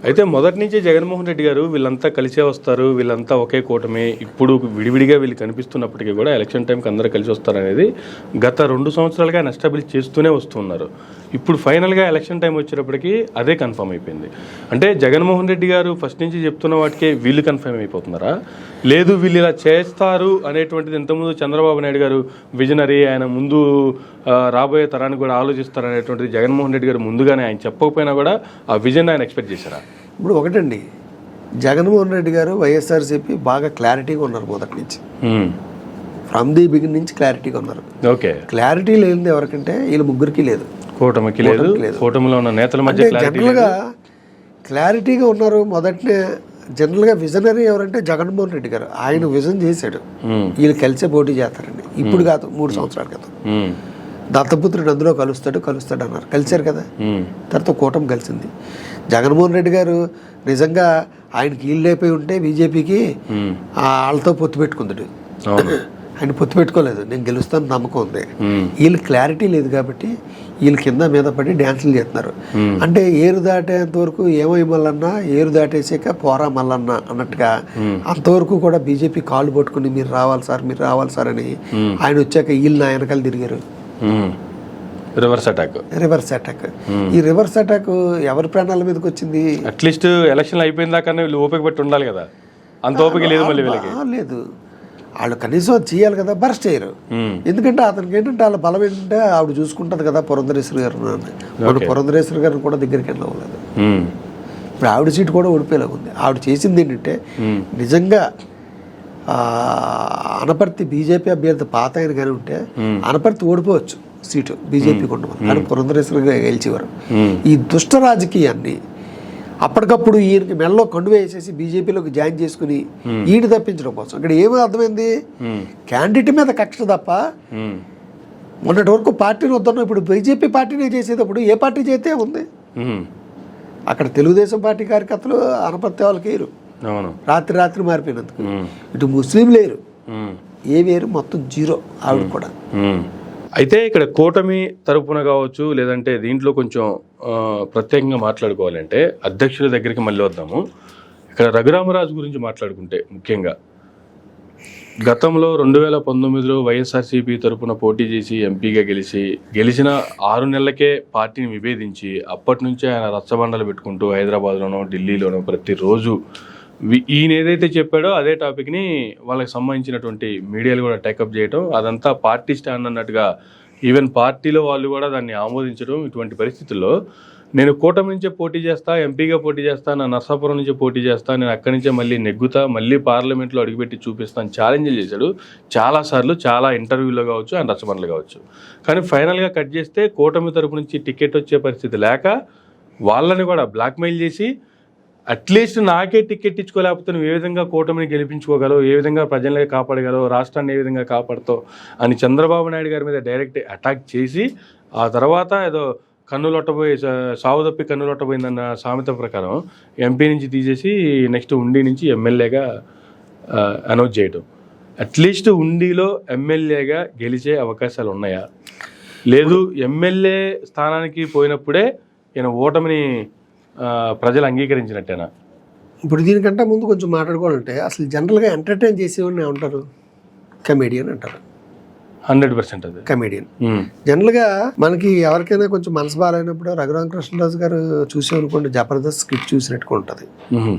అయితే మొదటి నుంచి జగన్మోహన్ రెడ్డి గారు వీళ్ళంతా కలిసే వస్తారు, వీళ్ళంతా ఒకే కూటమి, ఇప్పుడు విడివిడిగా వీళ్ళు కనిపిస్తున్నప్పటికీ కూడా ఎలక్షన్ టైంకి అందరూ కలిసి వస్తారు అనేది గత 2 సంవత్సరాలుగా ఎస్టాబ్లిష్ చేస్తూనే వస్తున్నారు. ఇప్పుడు ఫైనల్గా ఎలక్షన్ టైం వచ్చేటప్పటికి అదే కన్ఫర్మ్ అయిపోయింది. అంటే జగన్మోహన్ రెడ్డి గారు ఫస్ట్ నుంచి చెప్తున్న వాటికే వీళ్ళు కన్ఫర్మ్ అయిపోతున్నారా, లేదు వీళ్ళు ఇలా చేస్తారు అనేటువంటిది ఇంతకుముందు చంద్రబాబు నాయుడు గారు విజనరీ, ఆయన ముందు రాబోయే తరానికి కూడా ఆలోచిస్తారు అనేటువంటిది జగన్మోహన్ రెడ్డి గారు ముందుగానే ఆయన చెప్పకపోయినా కూడా ఆ విజన్ ఆయన ఎక్స్పెక్ట్ చేశారా? ఇప్పుడు ఒకటండి, జగన్మోహన్ రెడ్డి గారు వైఎస్ఆర్సీపీ బాగా క్లారిటీగా ఉన్నారు మొదటి నుంచి, ఫ్రమ్ ది బిగిన్ నుంచి క్లారిటీగా ఉన్నారు. ఓకే, క్లారిటీ లేనిది ఎవరికంటే వీళ్ళ ముగ్గురికి లేదు, కూటమికి లేదు, కూటమిలో ఉన్న నేతల మధ్య జనరల్గా క్లారిటీగా ఉన్నారు. మొదటనే జనరల్గా విజనరీ ఎవరంటే జగన్మోహన్ రెడ్డి గారు, ఆయన విజన్ చేశాడు వీళ్ళు కలిసే పోటీ చేస్తారండి. ఇప్పుడు కాదు, 3 సంవత్సరాల క్రితం దత్తపుత్రుడు అందులో కలుస్తాడు అన్నారు, కలిశారు కదా. తర్వాత కూటమి కలిసింది. జగన్మోహన్ రెడ్డి గారు నిజంగా ఆయనకి వీళ్ళు అయిపోయి ఉంటే బీజేపీకి వాళ్ళతో పొత్తు పెట్టుకుందాడు. ఆయన పొత్తు పెట్టుకోలేదు, నేను గెలుస్తాను నమ్మకం ఉంది. వీళ్ళు క్లారిటీ లేదు కాబట్టి వీళ్ళు కింద మీద పడి డ్యాన్సులు చేస్తున్నారు. అంటే ఏరు దాటేంత వరకు ఏమై మల్లన్నా, ఏరు దాటేసాక పోరా మల్లన్న అన్నట్టుగా అంతవరకు కూడా బీజేపీ కాళ్ళు పట్టుకుని మీరు రావాలి సార్ అని ఆయన వచ్చాక వీళ్ళు నా వెనకాల తిరిగారు. Reverse attack. ఈ రివర్స్ అటాక్ ఎవరి ప్రాణాల మీదకి వచ్చింది? అట్లీస్ట్ ఎలక్షన్ అయిపోయిన దాకా వీళ్ళు ఓపిక పెట్టి ఉండాలి కదా, అంత ఓపిక లేదు మళ్ళీ వీళ్ళకి. లేదు, వాళ్ళు కనీసం అది చేయాలి కదా, బర్స్ట్ చేయరు. ఎందుకంటే అతనికి ఏంటంటే వాళ్ళ బలం ఏంటంటే ఆవిడ చూసుకుంటుంది కదా పురంధరేశ్వరి గారు. మన పురంధరేశ్వరి గారిని కూడా దగ్గరికి వెళ్ళలేదు. ఇప్పుడు ఆవిడ సీటు కూడా ఓడిపోయేలా ఉంది. ఆవిడ చేసింది ఏంటంటే నిజంగా అనపర్తి బీజేపీ అభ్యర్థి పాత ఆయన కానీ ఉంటే అనపర్తి ఓడిపోవచ్చు సీటు బీజేపీకి ఉండమని, కానీ పురంధరేశ్వరి గారు గెలిచేవారు. ఈ దుష్ట రాజకీయాన్ని అప్పటికప్పుడు ఈయనకి మెడలో కండు వేసేసి బీజేపీలోకి జాయిన్ చేసుకుని ఈయన తప్పించడం కోసం ఇక్కడ ఏమీ అర్థమైంది, క్యాండిడేట్ మీద కక్ష తప్ప మొన్నటి వరకు పార్టీని వద్దన్నాం, ఇప్పుడు బీజేపీ పార్టీనే చేసేటప్పుడు ఏ పార్టీ చేస్తే ఉంది. అక్కడ తెలుగుదేశం పార్టీ కార్యకర్తలు అనపర్తి వాళ్ళకి వేరు, రాత్రి మారిపోయినందుకు. ఇటు ముస్లిం లేరు, ఏ వేరు, మొత్తం జీరో ఆవిడ కూడా. అయితే ఇక్కడ కూటమి తరపున కావచ్చు, లేదంటే దీంట్లో కొంచెం ప్రత్యేకంగా మాట్లాడుకోవాలంటే అధ్యక్షుల దగ్గరికి మళ్ళీ వద్దాము. ఇక్కడ రఘురామరాజు గురించి మాట్లాడుకుంటే ముఖ్యంగా గతంలో 2019లో వైఎస్ఆర్సీపీ తరపున పోటీ చేసి ఎంపీగా గెలిచిన 6 నెలలకే పార్టీని విభేదించి అప్పటి నుంచే ఆయన రచ్చబండలు పెట్టుకుంటూ హైదరాబాద్లోనో ఢిల్లీలోనో ప్రతిరోజు ఈయన ఏదైతే చెప్పాడో అదే టాపిక్ని వాళ్ళకి సంబంధించినటువంటి మీడియాలు కూడా టేకప్ చేయడం, అదంతా పార్టీ స్టాండ్ అన్నట్టుగా ఈవెన్ పార్టీలో వాళ్ళు కూడా దాన్ని ఆమోదించడం. ఇటువంటి పరిస్థితుల్లో నేను కూటమి నుంచే పోటీ చేస్తా, ఎంపీగా పోటీ చేస్తా, నా నర్సాపురం నుంచే పోటీ చేస్తా, నేను అక్కడి నుంచే మళ్ళీ నెగ్గుతా, మళ్ళీ పార్లమెంట్లో అడుగుపెట్టి చూపిస్తాను ఛాలెంజ్లు చేశాడు చాలాసార్లు, చాలా ఇంటర్వ్యూలో కావచ్చు, ఆయన రచ్చబండలు కావచ్చు. కానీ ఫైనల్గా కట్ చేస్తే కూటమి తరపు నుంచి టికెట్ వచ్చే పరిస్థితి లేక వాళ్ళని కూడా బ్లాక్మెయిల్ చేసి అట్లీస్ట్ నాకే టికెట్ ఇచ్చుకోలేకపోతే నువ్వు ఏ విధంగా కూటమిని గెలిపించుకోగలవు, ఏ విధంగా ప్రజల్ని కాపాడగలవు, రాష్ట్రాన్ని ఏ విధంగా కాపాడుతావు అని చంద్రబాబు నాయుడు గారి మీద డైరెక్ట్ అటాక్ చేసి ఆ తర్వాత ఏదో సావు తప్పి కన్నులొట్టబోయిందన్న సామెత ప్రకారం ఎంపీ నుంచి తీసేసి నెక్స్ట్ ఉండి నుంచి ఎమ్మెల్యేగా అనౌన్స్ చేయడం. అట్లీస్ట్ ఉండిలో ఎమ్మెల్యేగా గెలిచే అవకాశాలు ఉన్నాయా? లేదు, ఎమ్మెల్యే స్థానానికి పోయినప్పుడే ఈయన ఓటమిని ప్రజలు అంగీకరించినట్టేనా? ఇప్పుడు దీనికంటే ముందు కొంచెం మాట్లాడుకోవాలంటే అసలు జనరల్గా ఎంటర్టైన్ చేసేవాడిని ఏమంటారు? కమెడియన్ అంటారు. 100% అది కమెడియన్. జనరల్గా మనకి ఎవరికైనా కొంచెం మనసు బాగాలేనప్పుడు రఘురామకృష్ణరాజు గారు చూసామనుకోండి, జబర్దస్త్ స్క్రిప్ట్ చూసినట్టుగా ఉంటుంది.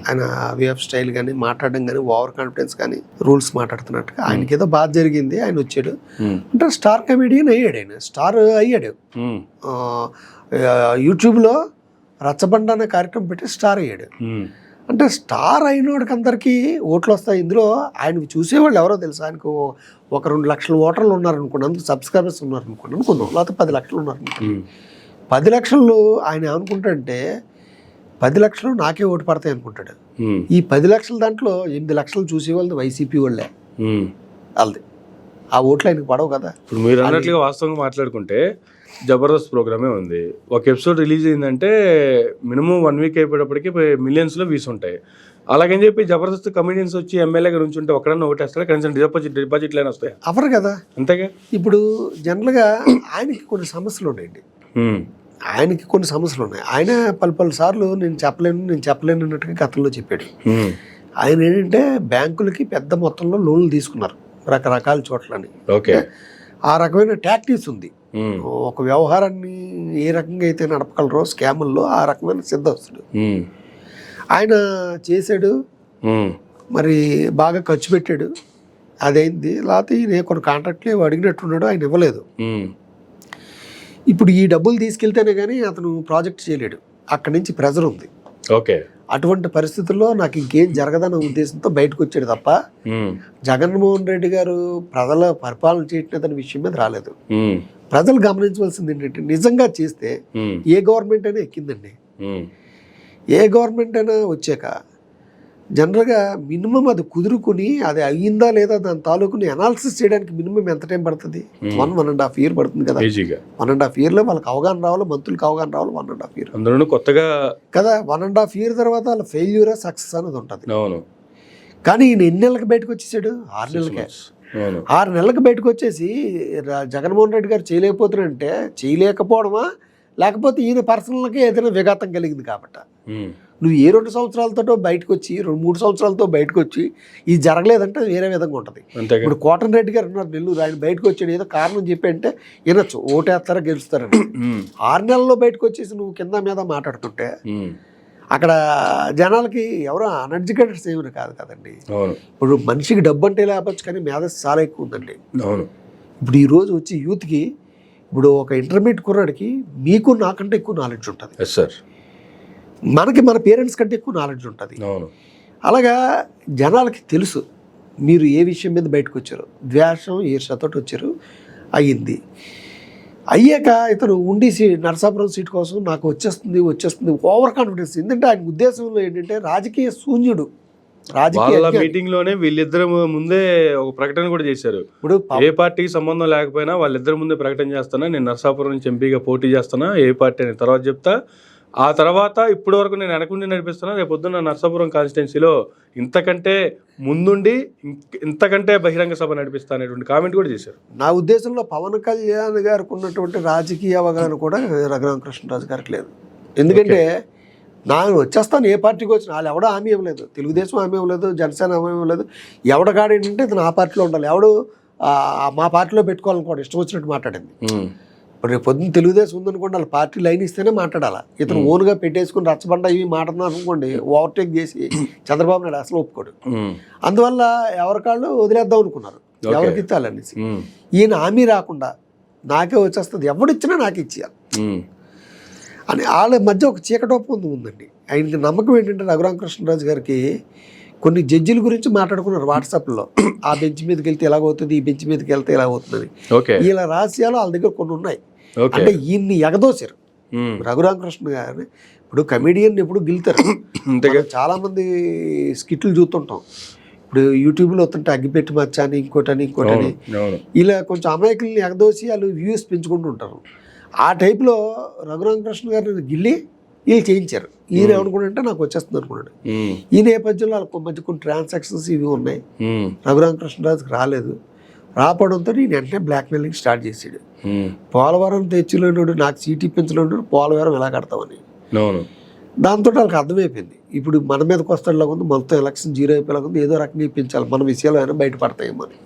ఆయన వే ఆఫ్ స్టైల్ కానీ, మాట్లాడడం కానీ, ఓవర్ కాన్ఫిడెన్స్ కానీ, రూల్స్ మాట్లాడుతున్నట్టుగా. ఆయనకి ఏదో బాధ జరిగింది, ఆయన వచ్చాడు అంటే స్టార్ కమెడియన్ అయ్యాడు. ఆయన స్టార్ అయ్యాడు. యూట్యూబ్లో రచ్చబండ అనే కార్యక్రమం పెట్టి స్టార్ అయ్యాడు. అంటే స్టార్ అయినోడికి అందరికీ ఓట్లు వస్తాయి. ఇందులో ఆయన చూసేవాళ్ళు ఎవరో తెలుసు, ఆయనకు 1-2 లక్షల ఓటర్లు ఉన్నారనుకోండి, అందుకు సబ్స్క్రైబర్స్ ఉన్నారనుకోండి అనుకుందాం, లేకపోతే 10 లక్షలు ఉన్నారనుకోండి. 10 లక్షలు ఆయన ఏమనుకుంటాడంటే 10 లక్షలు నాకే ఓటు పడతాయి అనుకుంటాడు. ఈ 10 లక్షల దాంట్లో 8 లక్షలు చూసేవాళ్ళు వైసీపీ వాళ్ళే, వాళ్ళది. ఆ ఓట్లు ఆయనకు పడవు కదా. ఇప్పుడు మీరు అన్నట్లుగా వాస్తవంగా మాట్లాడుకుంటే జబర్దస్త్ ప్రోగ్రామే ఉంది, ఒక ఎపిసోడ్ రిలీజ్ అయిందంటే మినిమం 1 వీక్ అయిపోయేటప్పటికి మిలియన్స్లో వ్యూస్ ఉంటాయి. అలాగని చెప్పి జబర్దస్త్ కమెడియన్స్ వచ్చి ఎమ్మెల్యేగా నుంచుంటే ఒకడన్నా ఓటేస్తాడు, కనీసం డిపాజిట్లైనా వస్తాయి? అవరు కదా. అంతేగా. ఇప్పుడు జనరల్గా ఆయనకి కొన్ని సమస్యలు ఉన్నాయండి. ఆయనకి కొన్ని సమస్యలు ఉన్నాయి. ఆయన పలు సార్లు నేను చెప్పలేను అన్నట్టుగా గతంలో చెప్పాడు. ఆయన ఏంటంటే బ్యాంకులకి పెద్ద మొత్తంలో లోన్లు తీసుకున్నారు రకరకాల చోట్లని. ఓకే, ఆ రకమైన టాక్టిక్స్ ఉంది. ఒక వ్యవహారాన్ని ఏ రకంగా అయితే నడపగలరో స్కాముల్లో ఆ రకమైన సిద్ధస్తుడు ఆయన చేశాడు. మరి బాగా ఖర్చు పెట్టాడు, అదైంది. లేకపోతే ఈయన కొన్ని కాంట్రాక్ట్లు అడిగినట్టున్నాడు, ఆయన ఇవ్వలేదు. ఇప్పుడు ఈ డబ్బులు తీసుకెళ్తేనే కానీ అతను ప్రాజెక్ట్ చేయలేడు, అక్కడి నుంచి ప్రెజర్ ఉంది. ఓకే, అటువంటి పరిస్థితుల్లో నాకు ఇంకేం జరగదన్న ఉద్దేశంతో బయటకు వచ్చాడు తప్ప జగన్మోహన్ రెడ్డి గారు ప్రజల పరిపాలన చేయట్లేదన్న విషయం మీద రాలేదు. ప్రజలు గమనించవలసింది ఏంటంటే నిజంగా చేస్తే ఏ గవర్నమెంట్ అయినా ఎక్కిందండి. ఏ గవర్నమెంట్ అయినా వచ్చాక జనరల్గా మినిమం అది కుదురుకుని అది అయ్యిందా లేదా దాని తాలూకుని అనాలిసిస్ చేయడానికి మినిమం ఎంత టైం పడుతుంది? 1.5 year పడుతుంది కదా. 1.5 yearలో వాళ్ళకి అవగాహన రావాలి, మంత్రులకు అవగాహన రావాలి. 1.5 year అందులో కొత్తగా కదా. 1.5 year తర్వాత వాళ్ళ ఫెయిల్యూరా సక్సెస్ అనేది ఉంటుంది. కానీ ఈయన ఎన్ని నెలలకు బయటకు వచ్చేసాడు? 6 నెలలకే. 6 నెలలకు బయటకు వచ్చేసి జగన్మోహన్ రెడ్డి గారు చేయలేకపోతున్నారంటే చేయలేకపోవడమా లేకపోతే ఈయన పర్సనల్గా ఏదైనా విఘాతం కలిగింది కాబట్టి? నువ్వు ఏ 2 సంవత్సరాలతో బయటకు వచ్చి 2-3 సంవత్సరాలతో బయటకు వచ్చి ఇది జరగలేదంటే వేరే విధంగా ఉంటుంది. ఇప్పుడు కోటన్ రెడ్డి గారు ఉన్నారు నెల్లూరు, ఆయన బయటకు వచ్చాడు ఏదో కారణం చెప్పి అంటే వినొచ్చు, ఓటేస్తారా గెలుస్తారని. 6 నెలల్లో బయటకు వచ్చేసి నువ్వు కింద మీద మాట్లాడుతుంటే అక్కడ జనాలకి ఎవరో అన్ఎడ్యుకేటెడ్స్ ఏమైనా కాదు కదండి. ఇప్పుడు మనిషికి డబ్బు అంటే లేకపోవచ్చు కానీ మేధస్సు చాలా ఎక్కువ ఉందండి. ఇప్పుడు ఈరోజు వచ్చి యూత్కి ఇప్పుడు ఒక ఇంటర్మీడియట్ కుర్రాడికి మీకు నాకంటే ఎక్కువ నాలెడ్జ్ ఉంటుంది, మనకి మన పేరెంట్స్ కంటే ఎక్కువ నాలెడ్జ్ ఉంటుంది. అలాగా జనాలకి తెలుసు మీరు ఏ విషయం మీద బయటకు వచ్చారు, ద్వేషం ఈర్షతో వచ్చారు, అయ్యింది. అయ్యాక ఇతను ఉండి నరసాపురం సీట్ కోసం నాకు వచ్చేస్తుంది ఓవర్ కాన్ఫిడెన్స్. ఎందుకంటే ఆయన ఉద్దేశంలో ఏంటంటే రాజకీయ శూన్యుడు. మీటింగ్ లోనే వీళ్ళిద్దరు ముందే ఒక ప్రకటన కూడా చేశారు. ఇప్పుడు ఏ పార్టీకి సంబంధం లేకపోయినా వాళ్ళిద్దరు ముందే ప్రకటన చేస్తానా, నేను నరసాపురం నుంచి ఎంపీగా పోటీ చేస్తానా, ఏ పార్టీ అని తర్వాత చెప్తా, ఆ తర్వాత ఇప్పటి వరకు నేను వెనకుండి నడిపిస్తున్నా, రేపు పొద్దున్న నరసాపురం కాన్స్టిట్యున్సీలో ఇంతకంటే ముందుండి ఇంతకంటే బహిరంగ సభ నడిపిస్తా అనేటువంటి కామెంట్ కూడా చేశారు. నా ఉద్దేశంలో పవన్ కళ్యాణ్ గారికి ఉన్నటువంటి రాజకీయ అవగాహన కూడా రఘురామకృష్ణరాజు గారికి లేదు. ఎందుకంటే నేను వచ్చేస్తాను ఏ పార్టీకి వచ్చిన వాళ్ళు ఎవడో హామీ ఇవ్వలేదు, తెలుగుదేశం హామీ ఇవ్వలేదు, జనసేన హామీ ఇవ్వలేదు. ఎవడకాడు ఏంటంటే ఇతను ఆ పార్టీలో ఉండాలి, ఎవడు మా పార్టీలో పెట్టుకోవాలనుకోండి ఇష్టం వచ్చినట్టు మాట్లాడింది. ఇప్పుడు రేపు పొద్దున్న తెలుగుదేశం ఉందనుకోండి, వాళ్ళ పార్టీ లైన్ ఇస్తేనే మాట్లాడాలా. ఇతను ఓన్గా పెట్టేసుకుని రచ్చబండ ఇవి మాట్లాడుతున్నారు అనుకోండి, ఓవర్టేక్ చేసి చంద్రబాబు నాయుడు అసలు ఒప్పుకోడు. అందువల్ల ఎవరికాళ్ళు వదిలేద్దాం అనుకున్నారు, ఎవరికి ఇచ్చాలనేసి. ఈయన హామీ రాకుండా నాకే వచ్చేస్తుంది, ఎవడిచ్చినా నాకు ఇచ్చేయాలి అని వాళ్ళ మధ్య ఒక చీకటొప్పందం ఉందండి. ఆయనకి నమ్మకం ఏంటంటే రఘురామకృష్ణరాజు గారికి కొన్ని జడ్జిల గురించి మాట్లాడుకున్నారు వాట్సాప్లో, ఆ బెంచ్ మీదకి వెళ్తే ఎలాగవుతుంది, ఈ బెంచ్ మీదకి వెళ్తే ఎలాగవుతుందని. వీళ్ళ రహస్యాలు వాళ్ళ దగ్గర కొన్ని ఉన్నాయి. అంటే ఈయన్ని ఎగదోశారు రఘురామకృష్ణ గారిని. ఇప్పుడు కమెడియన్ ఎప్పుడు గెలుతారు, చాలా మంది స్కిట్లు చూస్తుంటాం. ఇప్పుడు యూట్యూబ్లో వస్తుంటే అగ్గిపెట్టి మచ్చ అని ఇంకోటని ఇలా కొంచెం అమాయకుల్ని ఎగదోసి వాళ్ళు వ్యూస్ పెంచుకుంటూ ఉంటారు. ఆ టైప్లో రఘురామకృష్ణ గారిని గిల్లి వీళ్ళు చేయించారు. ఈయన ఏమనుకున్నాడంటే నాకు వచ్చేస్తుంది అనుకున్నాడు. ఈ నేపథ్యంలో వాళ్ళ మధ్య కొన్ని ట్రాన్సాక్షన్స్ ఇవి ఉన్నాయి. రఘురామకృష్ణరాజుకి రాలేదు, రాపడంతో నేను వెంటనే బ్లాక్మెయిలింగ్ స్టార్ట్ చేసాడు. పోలవరం తెచ్చిలోనుడు నాకు సీట్ ఇప్పించలేడు, పోలవరం ఎలా కడతామని. దాంతో వాళ్ళకి అర్థమైపోయింది ఇప్పుడు మన మీదకి వస్తాడులాగా ఉంది, మొత్తం ఎలక్షన్ 0 అయిపోయేలాగా ఉంది, ఏదో రకంగా ఇప్పించాలి, మన విషయాలు అయినా బయటపడతాయేమో అని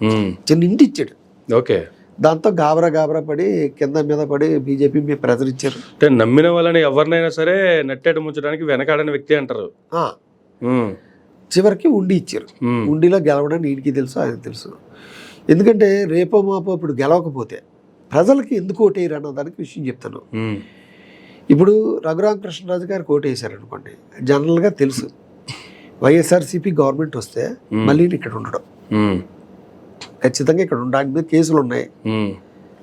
చిన్న ఇంటి ఇచ్చాడు. దాంతో గాబరా పడి కింద మీద పడి బీజేపీ మీద ప్రెజర్ ఇచ్చారు. అంటే నమ్మిన వాళ్ళని ఎవరినైనా సరే నెట్టేట ముంచడానికి వెనకాడని వ్యక్తి అంటారు. చివరికి ఉండి ఇచ్చారు. ఉండిలో గెలవడం ఈయనకి తెలుసు, ఆయన తెలుసు. ఎందుకంటే రేపో మాపో ఇప్పుడు గెలవకపోతే ప్రజలకి ఎందుకు ఓటేయరు అన్న దానికి విషయం చెప్తాను. ఇప్పుడు రఘురామకృష్ణరాజు గారికి ఓటేసారు అనుకోండి, జనరల్గా తెలుసు వైఎస్ఆర్సీపీ గవర్నమెంట్ వస్తే మళ్ళీ ఇక్కడ ఉండడం ఖచ్చితంగా, ఇక్కడ ఉండడానికి మీద కేసులు ఉన్నాయి,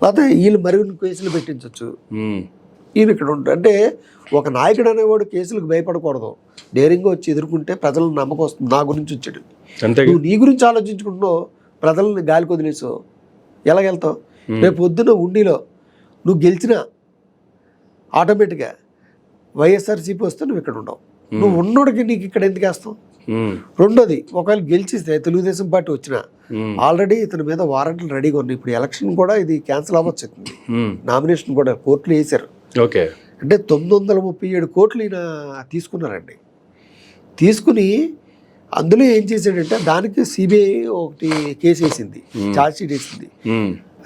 లేకపోతే వీళ్ళు మరిన్ని కేసులు పెట్టించవచ్చు, ఈయన ఇక్కడ ఉంటాడు. అంటే ఒక నాయకుడు అనేవాడు కేసులకు భయపడకూడదు, డేరింగ్గా వచ్చి ఎదుర్కొంటే ప్రజలను నమ్మకం వస్తుంది. నా గురించి వచ్చాడు, నువ్వు నీ గురించి ఆలోచించుకుంటున్నావు, ప్రజలను గాలికి వదిలేసావు, ఎలాగెళ్తావు? రేపు పొద్దున్న ఉండిలో నువ్వు గెలిచినా ఆటోమేటిక్గా వైఎస్ఆర్సీపీ వస్తే నువ్వు ఇక్కడ ఉండవు. నువ్వు ఉన్నోడికి నీకు ఇక్కడ ఎందుకు వేస్తావు? రెండోది, ఒకవేళ గెలిచిస్తే తెలుగుదేశం పార్టీ వచ్చినా ఆల్రెడీ ఇతని మీద వారెంట్లు రెడీగా ఉన్నాయి. ఇప్పుడు ఎలక్షన్ కూడా ఇది క్యాన్సిల్ అవ్వచ్చు, నామినేషన్ కూడా కోర్టులో వేశారు. అంటే 937 కోట్లు ఈయన తీసుకున్నారండి. తీసుకుని అందులో ఏం చేశాడంటే దానికి సిబిఐ ఒకటి కేసు వేసింది, ఛార్జ్ షీట్ వేసింది.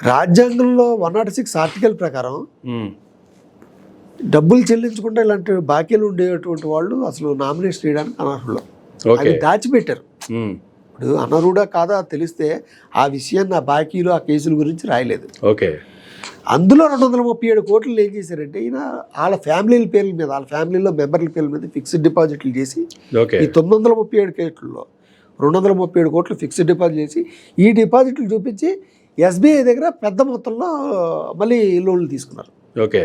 రాజ్యాంగంలో 106 ఆర్టికల్ ప్రకారం డబ్బులు చెల్లించకుండా ఇలాంటి బాకీలు ఉండేటువంటి వాళ్ళు అసలు నామినేషన్ చేయడానికి అనర్హులు. అది దాచిపెట్టారు. ఇప్పుడు అనర్హుడా కాదా తెలిస్తే ఆ విషయాన్ని, ఆ బాకీలు, ఆ కేసుల గురించి రాయలేదు. ఓకే. అందులో 237 కోట్లు ఏం చేశారంటే ఈయన వాళ్ళ ఫ్యామిలీల పేర్ల మీద, వాళ్ళ ఫ్యామిలీలో మెంబర్ల పేర్ల మీద ఫిక్స్డ్ డిపాజిట్లు చేసి ఈ 937 కోట్లలో 237 కోట్లు ఫిక్స్డ్ డిపాజిట్ చేసి ఈ డిపాజిట్లు చూపించి ఎస్బీఐ దగ్గర పెద్ద మొత్తంలో మళ్ళీ లోన్లు తీసుకున్నారు. ఓకే.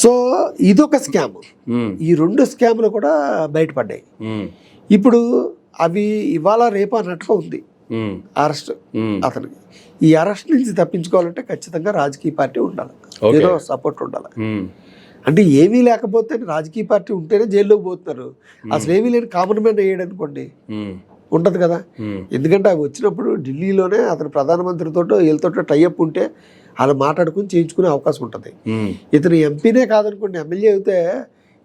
సో ఇదొక స్కామ్. ఈ 2 స్కామ్లు కూడా బయటపడ్డాయి. ఇప్పుడు అవి ఇవాళ రేపు అన్నట్టుగా ఉంది అరెస్ట్ అతనికి. ఈ అరెస్ట్ నుంచి తప్పించుకోవాలంటే ఖచ్చితంగా రాజకీయ పార్టీ ఉండాలి, ఏదో సపోర్ట్ ఉండాలి. అంటే ఏమీ లేకపోతే రాజకీయ పార్టీ ఉంటేనే జైల్లోకి పోతున్నారు. అసలు ఏమీ లేని కామన్ మ్యాన్ అయ్యాడు అనుకోండి, ఉండదు కదా. ఎందుకంటే అవి వచ్చినప్పుడు ఢిల్లీలోనే అతను ప్రధానమంత్రితో వీళ్ళతో టైఅప్ ఉంటే అలా మాట్లాడుకుని చేయించుకునే అవకాశం ఉంటుంది. ఇతను ఎంపీనే కాదనుకోండి, ఎమ్మెల్యే అయితే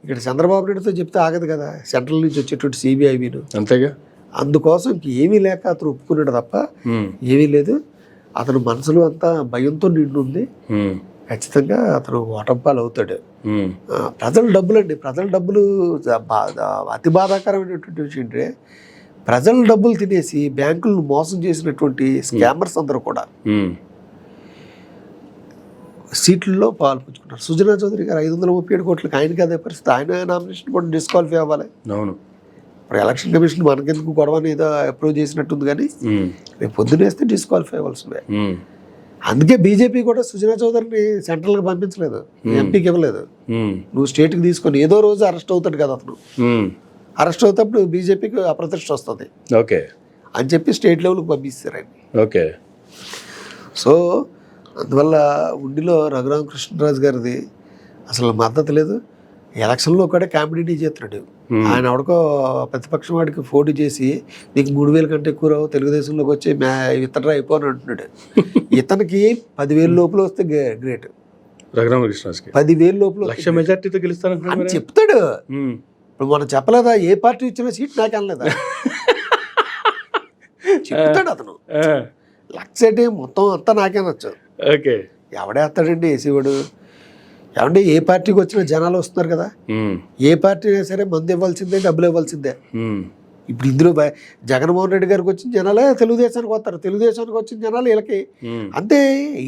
ఇక్కడ చంద్రబాబు నాయుడుతో చెప్తే ఆగదు కదా, సెంట్రల్ నుంచి వచ్చేటువంటి సిబిఐబీను. అంతేగా. అందుకోసం ఏమీ లేక అతను ఒప్పుకున్నాడు తప్ప ఏమీ లేదు. అతను మనసులో అంతా భయంతో నిండి ఉంది. ఖచ్చితంగా అతను ఓటంపాలు అవుతాడు. ప్రజల డబ్బులు అండి, ప్రజల డబ్బులు అతి బాధాకరమైనటువంటి విషయం అంటే ప్రజల డబ్బులు తినేసి బ్యాంకులను మోసం చేసినటువంటి స్కామర్స్ అందరూ కూడా సీట్లలో పాల్పంచుకున్నారు. సుజనా చౌదరి గారు 537 కోట్లకి ఆయనకి అదే పరిస్థితి. ఆయన నామినేషన్ కూడా డిస్క్వాలిఫై అవ్వాలి. అవును. ఇప్పుడు ఎలక్షన్ కమిషన్ మనకెందుకు గొడవని ఏదో అప్రూవ్ చేసినట్టుంది, కానీ రేపు పొద్దునేస్తే డిస్క్వాలిఫై అవ్వాల్సిందే. అందుకే బీజేపీ కూడా సుజనా చౌదరిని సెంట్రల్కి పంపించలేదు, ఎంపీకి ఇవ్వలేదు. నువ్వు స్టేట్కి తీసుకొని ఏదో రోజు అరెస్ట్ అవుతాడు కదా అతను. అరెస్ట్ అవుతాప్పుడు బీజేపీకి అప్రతిష్ట వస్తుంది. ఓకే అని చెప్పి స్టేట్ లెవెల్కి పంపిస్తారు ఆయన. ఓకే. సో అందువల్ల ఉండిలో రఘురామకృష్ణరాజు గారిది అసలు మద్దతు లేదు. ఎలక్షన్లో కూడా కామెడీ చేస్తున్నాడు ఆయన. ఎవడికో ప్రతిపక్షం వాడికి పోటీ చేసి నీకు 3,000 కంటే ఎక్కువ రావు, తెలుగుదేశంలోకి వచ్చి ఇతను అయిపోని అంటున్నాడు. ఇతనికి 10,000 లోపల వస్తే గ్రేట్. రఘురామకృష్ణరాజుకి 10,000 లోపల లక్ష మెజార్టీతో గెలుస్తాను అని చెప్తాడు. ఇప్పుడు మనం చెప్పలేదా ఏ పార్టీ ఇచ్చిన సీట్ నాకే అనలేదా, చెప్తాడు అతను. లక్ష అంటే మొత్తం అంతా నాకే నచ్చదు. ఓకే. ఎవడే వస్తాడండి వేసేవాడు. ఏమంటే ఏ పార్టీకి వచ్చినా జనాలు వస్తున్నారు కదా, ఏ పార్టీ అయినా సరే మందు ఇవ్వాల్సిందే, డబ్బులు ఇవ్వాల్సిందే. ఇప్పుడు ఇందులో జగన్మోహన్ రెడ్డి గారికి వచ్చిన జనాలే తెలుగుదేశానికి వస్తారు, తెలుగుదేశానికి వచ్చిన జనాలు వీళ్ళకి అంతే.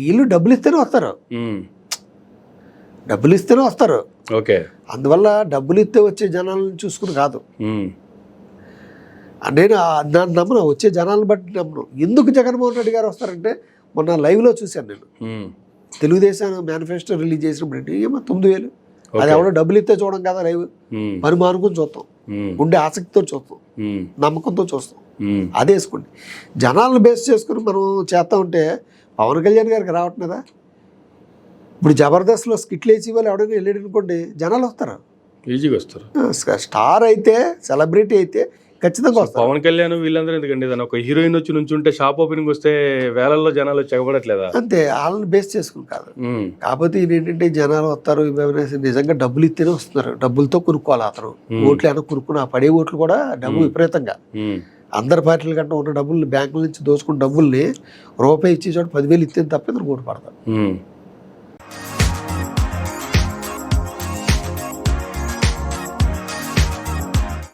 వీళ్ళు డబ్బులు ఇస్తేనే వస్తారు, డబ్బులు ఇస్తేనే వస్తారు. ఓకే. అందువల్ల డబ్బులు ఇస్తే వచ్చే జనాలను చూసుకుని కాదు. నేను దాన్ని నమ్మను, వచ్చే జనాలను బట్టి నమ్మను. ఎందుకు జగన్మోహన్ రెడ్డి గారు వస్తారంటే మొన్న లైవ్లో చూశాను నేను. తెలుగుదేశం మేనిఫెస్టో రిలీజ్ చేసినప్పుడు ఏమో 9,000. అది ఎవడో డబ్బులు ఇస్తే చూడం కదా, లైవ్ పని మానుకొని చూస్తాం, ఉండే ఆసక్తితో చూస్తాం, నమ్మకంతో చూస్తాం. అదే వేసుకోండి. జనాలను బేస్ చేసుకుని మనం చేస్తా ఉంటే పవన్ కళ్యాణ్ గారికి రావట్లేదా? ఇప్పుడు జబర్దస్త్లో స్కిట్లు వేసి వాళ్ళు ఎవడైనా వెళ్ళాడు అనుకోండి, జనాలు వస్తారు, ఈజీగా వస్తారు. స్టార్ అయితే, సెలబ్రిటీ అయితే ఖచ్చితంగా వస్తారు. పవన్ కళ్యాణ్ వీళ్ళందరూ ఎందుకండి, దాని ఒక హీరోయిన్ వచ్చి నుంచి ఉంటే షాప్ ఓపెనింగ్ వస్తే వేలల్లో జనాలు వచ్చి ఎగబడట్లేదా? అంతే, వాళ్ళని బేస్ చేసుకుని కాదు. కాకపోతే ఇది ఏంటంటే జనాలు వస్తారు, నిజంగా డబ్బులు ఇస్తేనే వస్తున్నారు, డబ్బులతో కొనుక్కోవాలి. అతను ఓట్లు ఏమైనా కొనుక్కుని ఆ పడే ఓట్లు కూడా డబ్బు విపరీతంగా అందరి పార్టీల కంటే ఉన్న డబ్బులు బ్యాంకుల నుంచి దోచుకున్న డబ్బుల్ని రూపాయి ఇచ్చే చోట 10,000 ఇస్తే తప్ప ఇతను ఓటు పడతారు.